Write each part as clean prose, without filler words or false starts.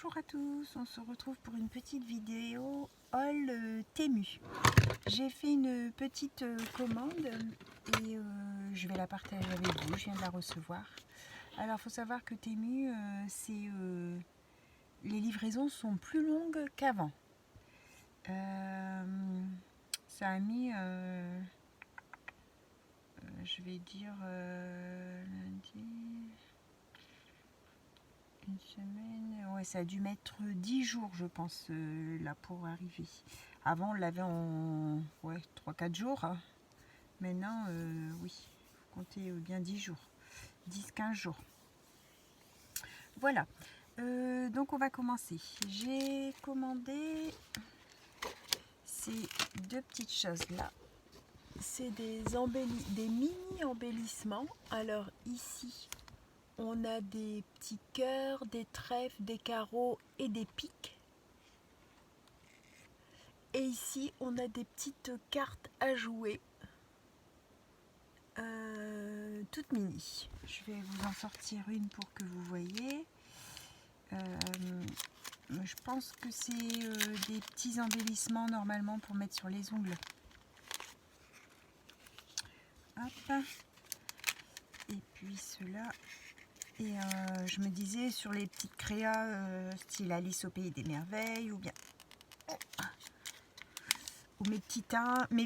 Bonjour à tous, on se retrouve pour une petite vidéo haul Temu. J'ai fait une petite commande et je vais la partager avec vous, je viens de la recevoir. Alors il faut savoir que Temu, les livraisons sont plus longues qu'avant. Ça a mis, je vais dire lundi... Une semaine, ouais, ça a dû mettre 10 jours, je pense, là pour arriver. Avant, on l'avait en 3-4 jours. Hein. Maintenant, oui, faut compter bien 10 jours, 10-15 jours. Voilà, donc on va commencer. J'ai commandé ces deux petites choses là. C'est des mini embellissements. Alors ici, on a des petits cœurs, des trèfles, des carreaux et des pics. Et ici, on a des petites cartes à jouer, toutes mini. Je vais vous en sortir une pour que vous voyez. Je pense que c'est des petits embellissements normalement pour mettre sur les ongles. Hop. Et puis ceux-là. Et je me disais sur les petites créas style Alice au pays des merveilles ou bien ou mes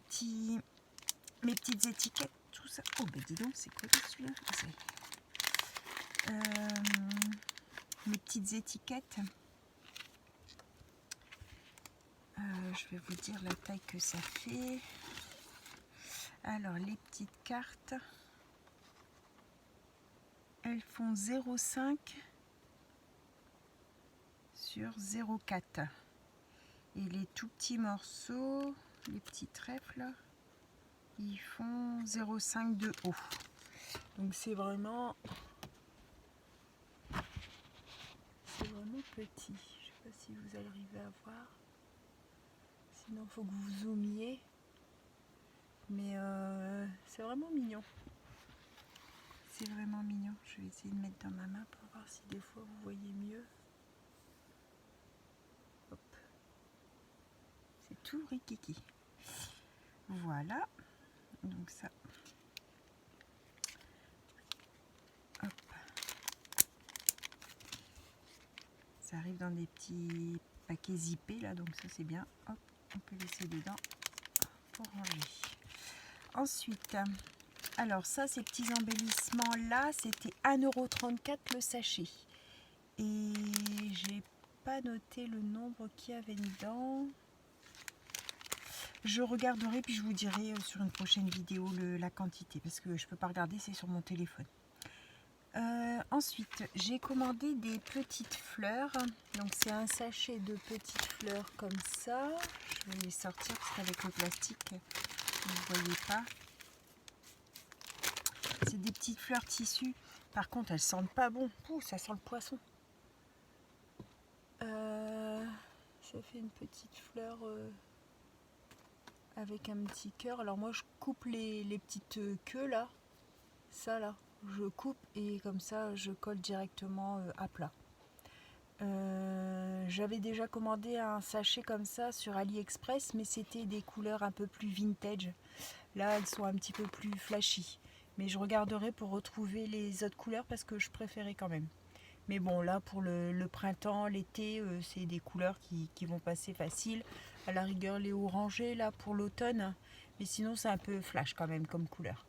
petites étiquettes, tout ça. Oh ben dis donc, c'est quoi celui-là? Mes petites étiquettes. Je vais vous dire la taille que ça fait. Alors les petites cartes, elles font 0,5 sur 0,4 et les tout petits morceaux, les petits trèfles, ils font 0,5 de haut. Donc c'est vraiment petit. Je sais pas si vous arrivez à voir. Sinon il faut que vous zoomiez. Mais c'est vraiment mignon. C'est vraiment mignon. Je vais essayer de mettre dans ma main pour voir si des fois vous voyez mieux. Hop. C'est tout rikiki. Voilà. Donc ça. Hop. Ça arrive dans des petits paquets zippés là, donc ça c'est bien. Hop, on peut laisser dedans pour ranger. Ensuite, alors ça, ces petits embellissements là, c'était 1,34 € le sachet. Et j'ai pas noté le nombre qu'il y avait dedans. Je regarderai puis je vous dirai sur une prochaine vidéo la quantité parce que je peux pas regarder, c'est sur mon téléphone. Ensuite, j'ai commandé des petites fleurs. Donc c'est un sachet de petites fleurs comme ça. Je vais les sortir parce qu'avec le plastique, vous ne voyez pas. C'est des petites fleurs tissu. Par contre, elles sentent pas bon. Ouh, ça sent le poisson. Ça fait une petite fleur avec un petit cœur. Alors moi, je coupe les petites queues là. Ça là. Je coupe et comme ça je colle directement à plat. J'avais déjà commandé un sachet comme ça sur AliExpress, mais c'était des couleurs un peu plus vintage. Là elles sont un petit peu plus flashy, mais je regarderai pour retrouver les autres couleurs parce que je préférais quand même. Mais bon, là pour le printemps, l'été, c'est des couleurs qui vont passer facile. À la rigueur les orangés là pour l'automne, mais sinon c'est un peu flash quand même comme couleur.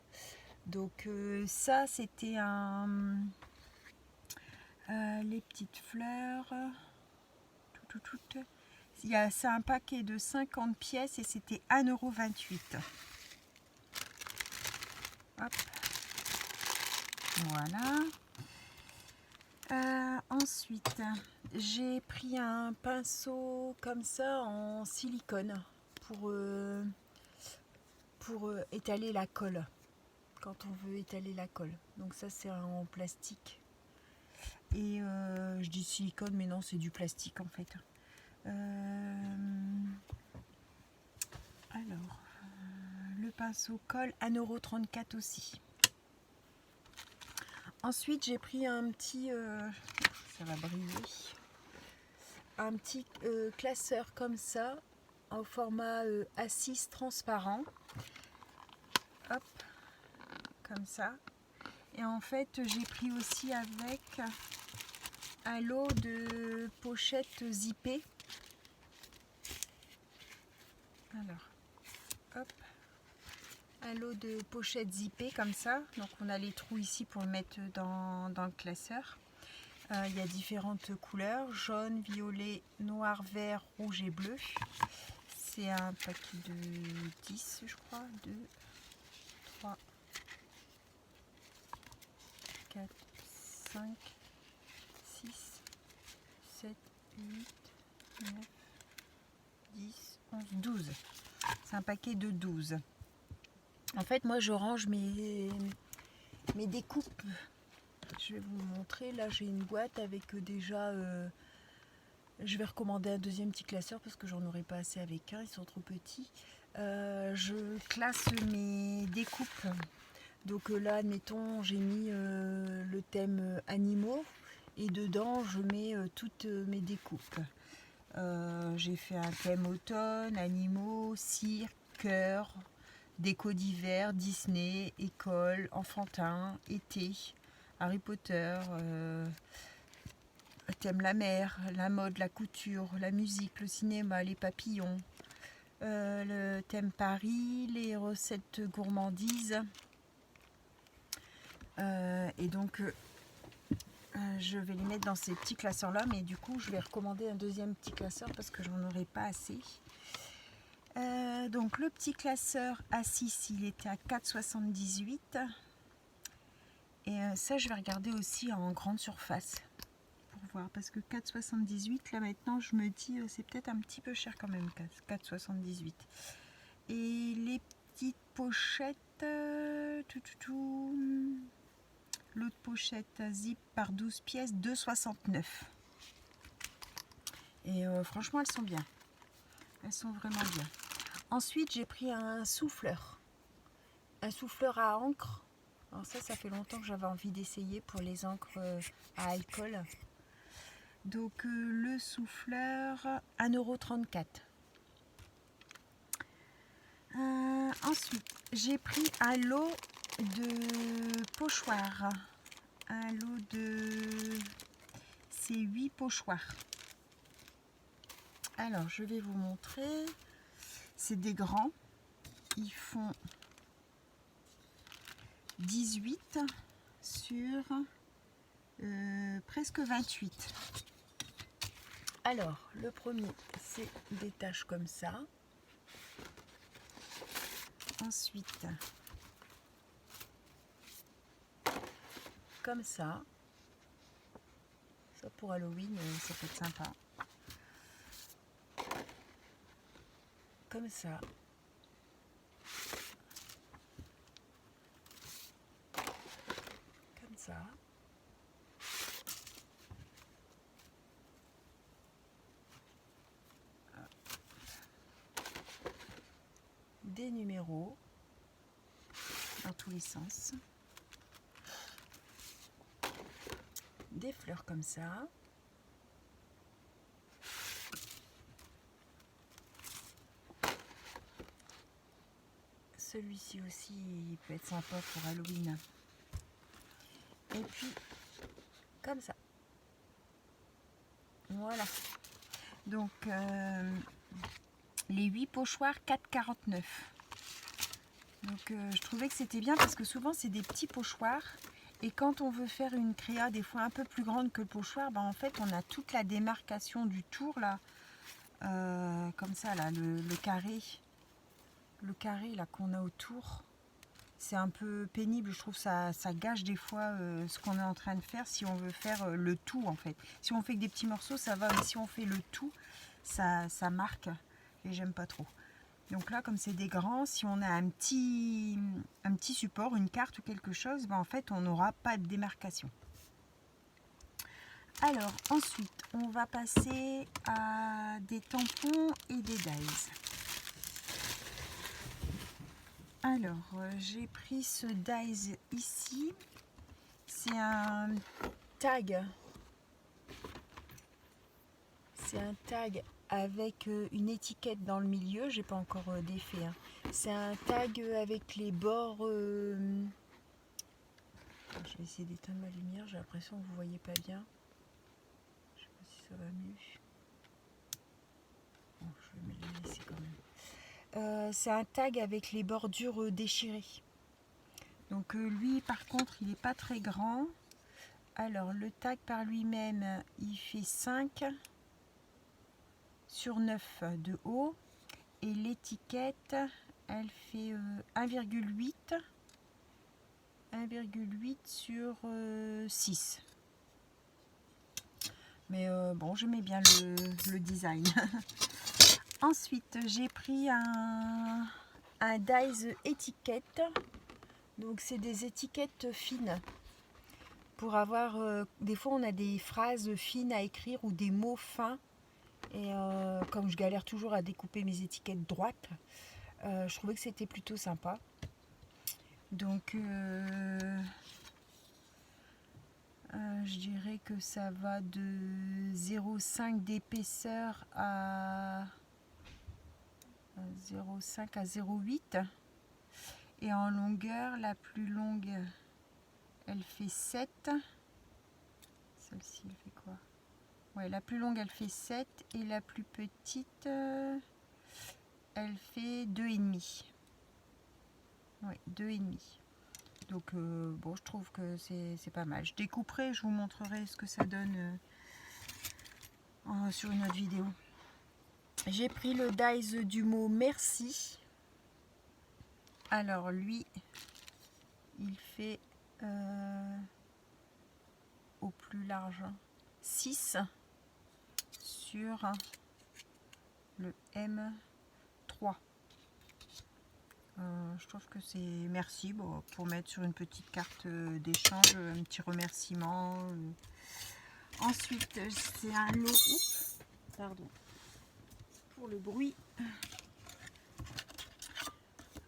Donc ça c'était les petites fleurs, c'est un paquet de 50 pièces et c'était 1,28 €. Hop. Voilà. Ensuite j'ai pris un pinceau comme ça en silicone pour étaler la colle. Quand on veut étaler la colle. Donc ça c'est en plastique. Et je dis silicone mais non c'est du plastique en fait. Alors le pinceau colle 1,34 € aussi. Ensuite j'ai pris un petit ça va briser. un petit classeur comme ça, au format A6 transparent. Hop, comme ça. Et en fait, j'ai pris aussi avec un lot de pochettes zippées. Alors, hop, un lot de pochettes zippées comme ça. Donc on a les trous ici pour le mettre dans le classeur. Il y a différentes couleurs, jaune, violet, noir, vert, rouge et bleu. C'est un paquet de 10, je crois. 2, 3, 4, 5, 6, 7, 8, 9, 10, 11, 12. C'est un paquet de 12. En fait, moi, je range mes découpes. Je vais vous montrer. Là, j'ai une boîte avec déjà... je vais recommander un deuxième petit classeur parce que j'en aurai pas assez avec un. Ils sont trop petits. Je classe mes découpes. Donc là, admettons, j'ai mis le thème animaux. Et dedans, je mets toutes mes découpes. J'ai fait un thème automne, animaux, cirque, cœur, déco d'hiver, Disney, école, enfantin, été, Harry Potter, thème la mer, la mode, la couture, la musique, le cinéma, les papillons, le thème Paris, les recettes gourmandises. Et donc je vais les mettre dans ces petits classeurs là, mais du coup je vais recommander un deuxième petit classeur parce que j'en aurai pas assez. Donc le petit classeur A6 il était à 4,78 et ça je vais regarder aussi en grande surface pour voir parce que 4,78 là maintenant je me dis c'est peut-être un petit peu cher quand même 4,78 et les petites pochettes l'autre pochette zip par 12 pièces 2,69 et franchement elles sont bien, elles sont vraiment bien. Ensuite j'ai pris un souffleur à encre. Alors ça fait longtemps que j'avais envie d'essayer pour les encres à alcool. Donc le souffleur 1,34 €. Ensuite j'ai pris un lot de pochoirs. Un lot de... C'est 8 pochoirs. Alors je vais vous montrer. C'est des grands. Ils font 18 sur presque 28. Alors, le premier, c'est des taches comme ça. Ensuite, comme ça. Ça pour Halloween, ça peut être sympa. Comme ça. Comme ça. Des numéros dans tous les sens. Des fleurs comme ça. Celui-ci aussi, il peut être sympa pour Halloween. Et puis, comme ça. Voilà. Donc, les 8 pochoirs, 4,49. Donc, je trouvais que c'était bien parce que souvent, c'est des petits pochoirs. Et quand on veut faire une créa des fois un peu plus grande que le pochoir, ben en fait, on a toute la démarcation du tour, là. Comme ça, là, le carré. Le carré, là, qu'on a autour. C'est un peu pénible, je trouve ça gâche des fois ce qu'on est en train de faire si on veut faire le tout en fait. Si on fait que des petits morceaux ça va, mais si on fait le tout, ça marque et j'aime pas trop. Donc là comme c'est des grands, si on a un petit support, une carte ou quelque chose, ben en fait on n'aura pas de démarcation. Alors ensuite on va passer à des tampons et des dies. Alors, j'ai pris ce dies ici. C'est un tag. C'est un tag avec une étiquette dans le milieu, j'ai pas encore défait. Hein. C'est un tag avec les bords. Je vais essayer d'éteindre ma lumière, j'ai l'impression que vous voyez pas bien. Je sais pas si ça va mieux. Bon, je vais me le laisser quand même. C'est un tag avec les bordures déchirées. Donc lui par contre il n'est pas très grand. Alors le tag par lui-même il fait 5 sur 9 de haut. Et l'étiquette elle fait 1,8 sur 6. Mais bon, j'aimais bien le design. Ensuite, j'ai pris un dies étiquette. Donc, c'est des étiquettes fines. Pour avoir, des fois, on a des phrases fines à écrire ou des mots fins. Et comme je galère toujours à découper mes étiquettes droites, je trouvais que c'était plutôt sympa. Donc, je dirais que ça va de 0,5 d'épaisseur à 0,5 à 0,8. Et en longueur, la plus longue, elle fait 7. Celle-ci, elle fait quoi? Ouais, la plus longue, elle fait 7. Et la plus petite, elle fait 2,5. Oui, 2,5. Donc, bon, je trouve que c'est pas mal. Je découperai, je vous montrerai ce que ça donne sur une autre vidéo. J'ai pris le dies du mot merci. Alors, lui, il fait au plus large 6 sur le M3. Je trouve que c'est merci bon, pour mettre sur une petite carte d'échange, un petit remerciement. Ensuite, c'est un lot. Oups, pardon pour le bruit.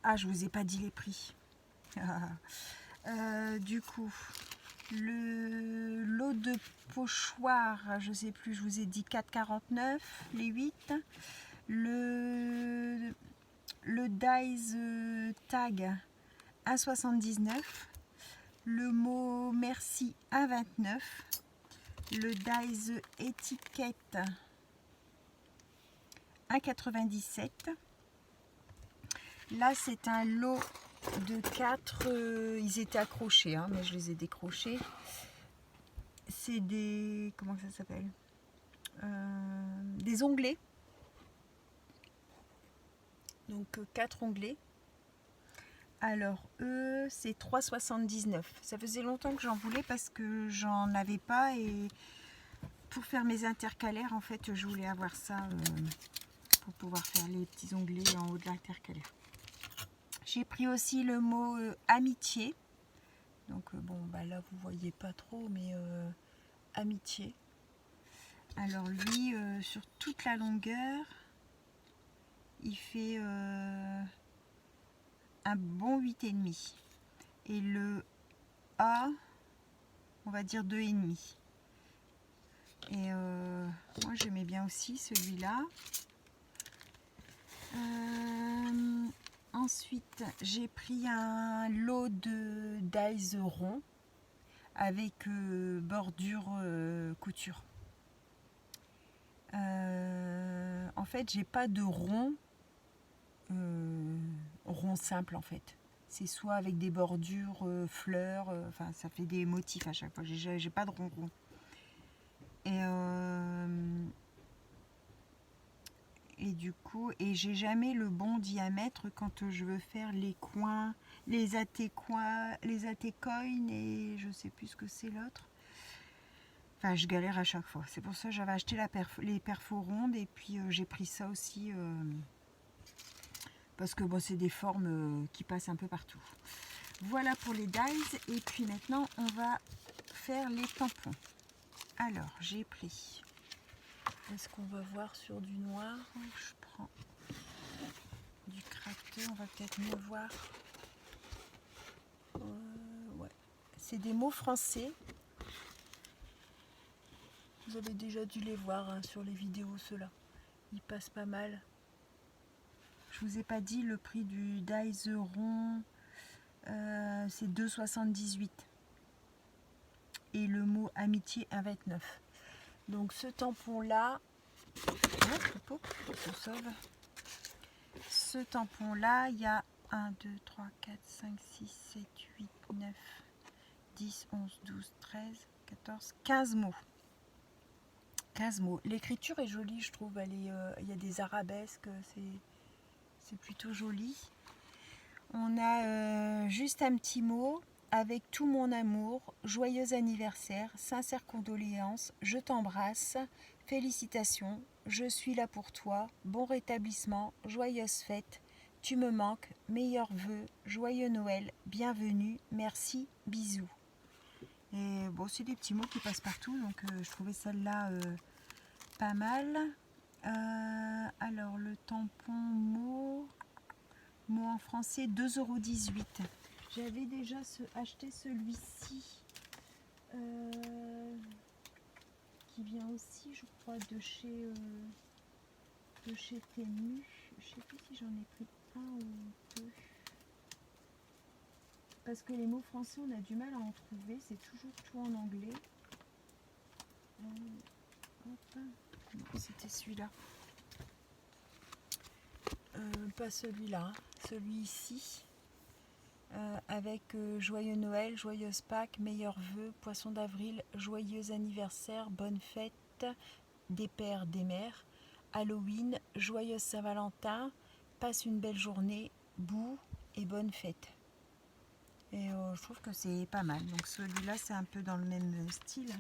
Ah, je vous ai pas dit les prix. Du coup, le lot de pochoirs, je sais plus, je vous ai dit 4,49 les 8. Le dies tag 1,79. Le mot merci 1,29. Le dies étiquette 1,97. Là, c'est un lot de 4. Ils étaient accrochés, hein, mais je les ai décrochés. C'est des... Comment ça s'appelle des onglets. Donc 4 onglets. Alors eux, c'est 3,79. Ça faisait longtemps que j'en voulais parce que j'en avais pas. Et pour faire mes intercalaires, en fait, je voulais avoir ça pour pouvoir faire les petits onglets en haut de l'intercalaire. J'ai pris aussi le mot amitié. Donc bon, bah là vous voyez pas trop, mais amitié. Alors lui, sur toute la longueur, il fait un bon 8,5. Et le A, on va dire 2,5. Et moi j'aimais bien aussi celui-là. Ensuite, j'ai pris un lot de dies rond avec bordure couture. En fait, j'ai pas de rond simple en fait. C'est soit avec des bordures fleurs, enfin ça fait des motifs à chaque fois. J'ai pas de rond rond. Et du coup, j'ai jamais le bon diamètre quand je veux faire les coins, les atécoins, les atécoins et je sais plus ce que c'est l'autre. Enfin, je galère à chaque fois. C'est pour ça que j'avais acheté les perfos rondes et puis j'ai pris ça aussi parce que bon, c'est des formes qui passent un peu partout. Voilà pour les dies. Et puis maintenant, on va faire les tampons. Alors, j'ai pris... Est-ce qu'on va voir sur du noir? Je prends du craquelé, on va peut-être mieux voir. Ouais. C'est des mots français. Vous avez déjà dû les voir hein, sur les vidéos, ceux-là. Ils passent pas mal. Je vous ai pas dit le prix du Daiseron, c'est 2,78. Et le mot amitié 1,29. Donc ce tampon-là, je sauve. Ce tampon-là, il y a 1, 2, 3, 4, 5, 6, 7, 8, 9, 10, 11, 12, 13, 14, 15 mots. 15 mots. L'écriture est jolie, je trouve. Il y a des arabesques, c'est plutôt joli. On a juste un petit mot. Avec tout mon amour, joyeux anniversaire, sincères condoléances, je t'embrasse, félicitations, je suis là pour toi, bon rétablissement, joyeuse fête, tu me manques, meilleurs vœux, joyeux Noël, bienvenue, merci, bisous. Et bon, c'est des petits mots qui passent partout, donc je trouvais celle-là pas mal. Alors, le tampon mot en français, 2,18 €. J'avais déjà acheté celui-ci, qui vient aussi, je crois, de chez Temu. Je sais plus si j'en ai pris un ou deux. Parce que les mots français, on a du mal à en trouver. C'est toujours tout en anglais. Hop. Non, c'était celui-là. Pas celui-là, celui-ci. Avec joyeux Noël, joyeuse Pâques, meilleurs vœux, poisson d'avril, joyeux anniversaire, bonne fête, des pères, des mères, Halloween, joyeuse Saint-Valentin, passe une belle journée, boue et bonne fête. Et je trouve que c'est pas mal. Donc celui-là, c'est un peu dans le même style.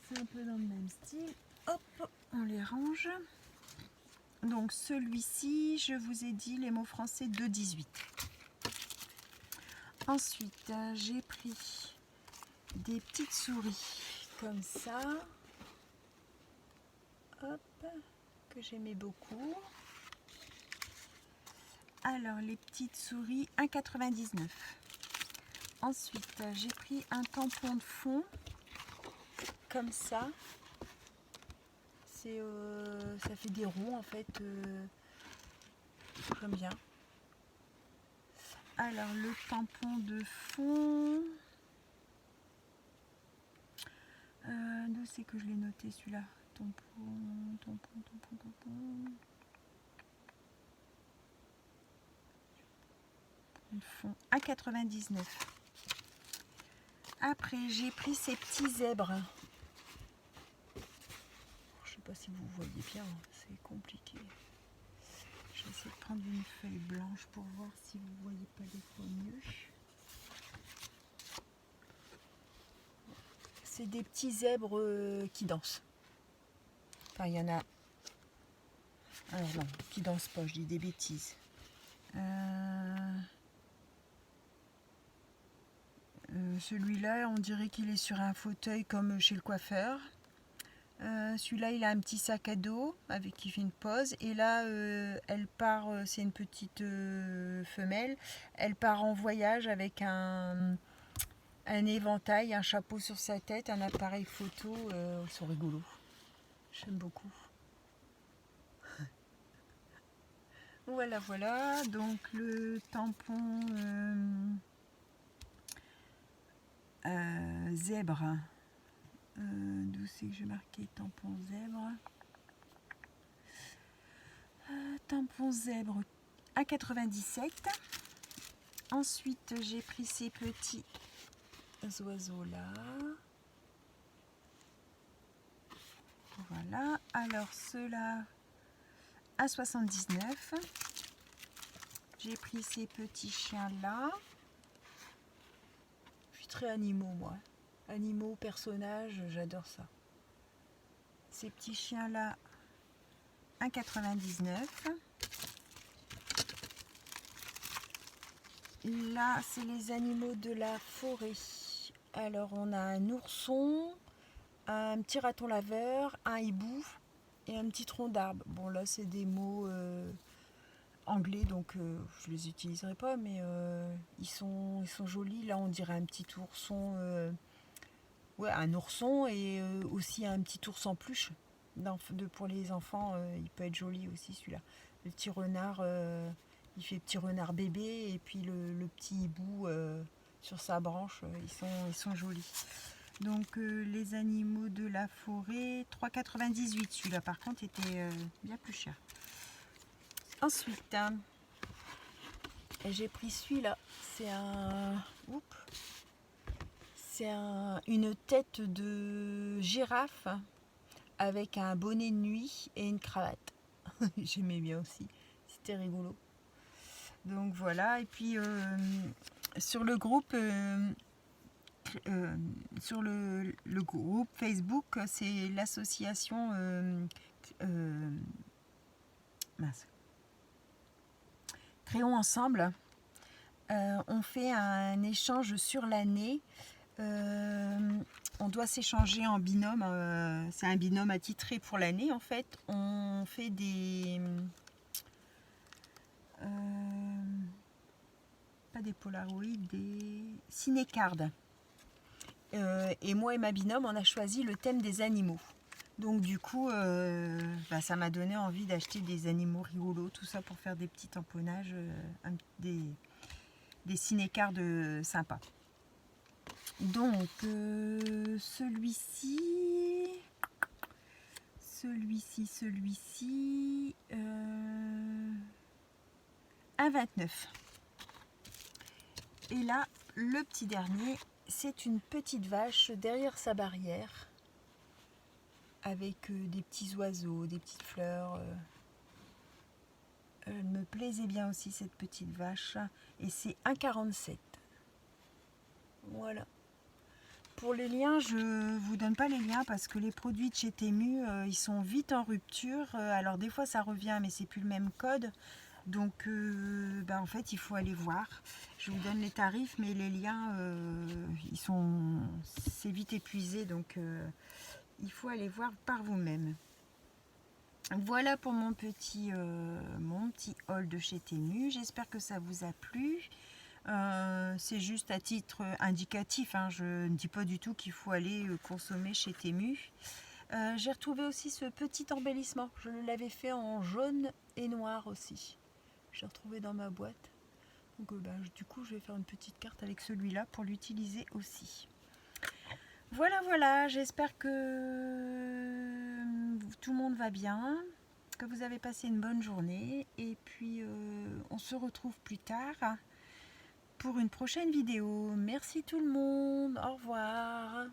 C'est un peu dans le même style. Hop, on les range. Donc celui-ci, je vous ai dit les mots français 2,18. Ensuite, j'ai pris des petites souris comme ça, hop, que j'aimais beaucoup. Alors, les petites souris 1,99. Ensuite, j'ai pris un tampon de fond comme ça. Ça fait des ronds en fait. J'aime bien. Alors, le tampon de fond. D'où c'est que je l'ai noté celui-là? Tampon. Le fond à 99. Après, j'ai pris ces petits zèbres. Je sais pas si vous voyez bien, c'est compliqué. Je vais essayer de prendre une feuille blanche pour voir si vous voyez pas des fois mieux. C'est des petits zèbres qui dansent. Enfin, il y en a. Alors non, qui dansent pas, je dis des bêtises. Celui-là, on dirait qu'il est sur un fauteuil comme chez le coiffeur. Celui-là, il a un petit sac à dos avec qui fait une pause. Et là, elle part, c'est une petite femelle. Elle part en voyage avec un éventail, un chapeau sur sa tête, un appareil photo. Ils sont rigolos. J'aime beaucoup. Voilà. Donc le tampon zèbre. D'où c'est que j'ai marqué tampon zèbre? Tampon zèbre à 97. Ensuite, j'ai pris ces petits oiseaux-là. Voilà. Alors, ceux-là à 79. J'ai pris ces petits chiens-là. Je suis très animaux, moi. Animaux, personnages, j'adore ça. Ces petits chiens-là, 1,99. Là, c'est les animaux de la forêt. Alors, on a un ourson, un petit raton laveur, un hibou et un petit tronc d'arbre. Bon, là, c'est des mots anglais, donc je les utiliserai pas, mais ils sont jolis. Là, on dirait un petit ourson ouais, un ourson et aussi un petit ours en peluche. Pour les enfants, il peut être joli aussi celui-là. Le petit renard, il fait petit renard bébé et puis le petit hibou sur sa branche, ils sont jolis. Donc les animaux de la forêt, 3,98. Celui-là par contre était bien plus cher. Ensuite, hein, j'ai pris celui-là. C'est une tête de girafe avec un bonnet de nuit et une cravate. J'aimais bien aussi. C'était rigolo. Donc voilà. Et puis sur le groupe, groupe Facebook, c'est l'association Créons Ensemble. On fait un échange sur l'année. On doit s'échanger en binôme. C'est un binôme attitré pour l'année en fait. On fait pas des Polaroids, des cinécards. Et moi et ma binôme, on a choisi le thème des animaux. Donc du coup, ça m'a donné envie d'acheter des animaux rigolos, tout ça pour faire des petits tamponnages, des cinécards sympas. Donc celui-ci, 1,29. Et là, le petit dernier, c'est une petite vache derrière sa barrière avec des petits oiseaux, des petites fleurs. Elle me plaisait bien aussi cette petite vache et c'est 1,47. Voilà. Pour les liens, je vous donne pas les liens parce que les produits de chez Temu, ils sont vite en rupture. Alors des fois ça revient mais c'est plus le même code. Donc en fait il faut aller voir. Je vous donne les tarifs mais les liens c'est vite épuisé donc il faut aller voir par vous-même. Voilà pour mon petit haul de chez Temu. J'espère que ça vous a plu. C'est juste à titre indicatif, hein. Je ne dis pas du tout qu'il faut aller consommer chez Temu. J'ai retrouvé aussi ce petit embellissement. Je l'avais fait en jaune et noir aussi. J'ai retrouvé dans ma boîte. Donc du coup, je vais faire une petite carte avec celui-là pour l'utiliser aussi. Voilà, j'espère que tout le monde va bien, que vous avez passé une bonne journée et puis on se retrouve plus tard pour une prochaine vidéo. Merci tout le monde, au revoir.